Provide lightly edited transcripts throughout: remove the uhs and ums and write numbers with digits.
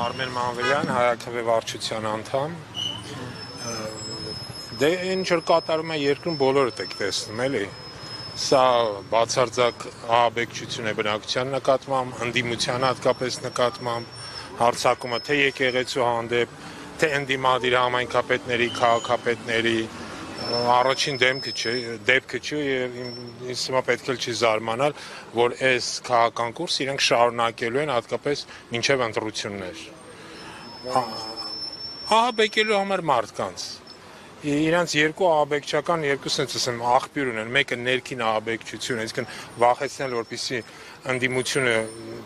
Արմեն Մանվելյան, Հայաքվե վարչության անդամ։ Դե ինչ որ կատարում է երկրում բոլորդ եք տեսնում, էլի։ Սա բացարձակ ահաբեկչություն է բնակչության նկատմամբ, ընդդիմության հատկապես նկատմամբ, հարձակումը թե եկեղեցու հանդեպ, թե ընդդիմադիր համայնքապետների, քաղաքապետների, առաջին դեպքը չի եւ ինձ հիմա պետք է չի զարմանալ, որ այս քաղաքական կուրսը իրենք շարունակելու են հատկապես մինչեւ ընտրություններ։ Ահաբեկելու համար մարդկանց։ Իրանց երկու ահաբեկչական, երկուսն ասեմ, աղբյուր ունեն, մեկը ներքին ահաբեկչություն, այսինքն վախեցնել, որպեսզի ընդդիմությունը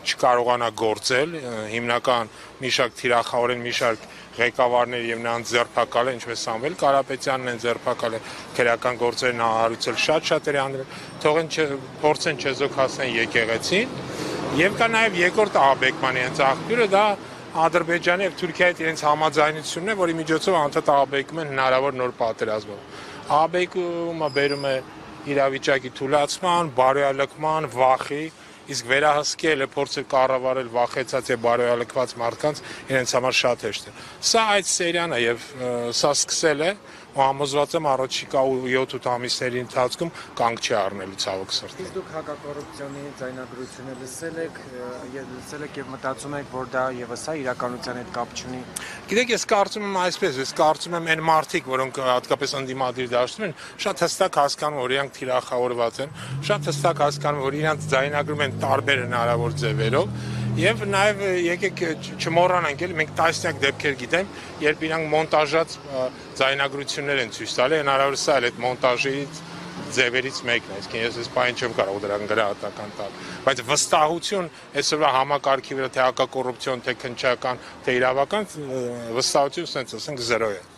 չկարողանա գործել, հիմնական մի շարք թիրախավորեն, մի շարք ղեկավարներ եւ նրանց ձերբակալել, ինչպես Սամվել Կարապետյանն են ձերբակալել, քրեական գործերն հարուցել շատ-շատերի հանրել, թողեն փորձեն չեզոք հասնեն եկեղեցին, եւ կա նաեւ երկրորդ ահաբեկման հենց աղբյուրը, դա Ադրբեջանի եւ Թուրքիայի հետ իրենց համաձայնությունն է, որի միջոցով անդադ ահաբեկում են հնարավոր նոր պատերազմով։ Ահաբեկումը բերում է իրավիճակի թուլացման, բարոյալքման, վախի, իսկ վերահսկելը, փորձել կառավարել վախեցած եւ բարոյալքված մարդկանց իրենց համար շատ հեշտ է։ Սա այդ սերիան է եւ սա սկսել է ու համոզված եմ առաջիկա 7-8 ամիսների ընթացքում կանգ չի առնելու ցավոք սրտի։ Իսկ դուք հակակոռուպցիոնի ձայնագրությունը լսել եք եւ մտածում եք, որ դա եւս է իրականության հետ կապ չունի։ Գիտեք, ես կարծում եմ այսպես, ես կարծում եմ այն մարդիկ, որոնք հատկապես ընդդիմադիր դաշտում են, շատ հստակ հասկանում, որ իրանք թիրախավորված են, շատ հստակ հասկանում, որ իրանք ձայնագրում են տարբեր հնարավոր ձևերով եւ նաեւ եկեք չմոռանանք, էլի մենք տասնյակ դեպքեր գիտենք, երբ իրանք մոնտաժած ձայնագրություններ են ցույց տալի, հնարավոր է այդ մոնտաժից ձևերից մեկն է, այսինքն ես այս բանը չեմ կարող դրան գրահատական տալ, բայց վստահություն այսօրվա համակարգի վրա թե հակակոռուպցիոն, թե քննչական, թե իրավական վստահություն, ասենք 0 է։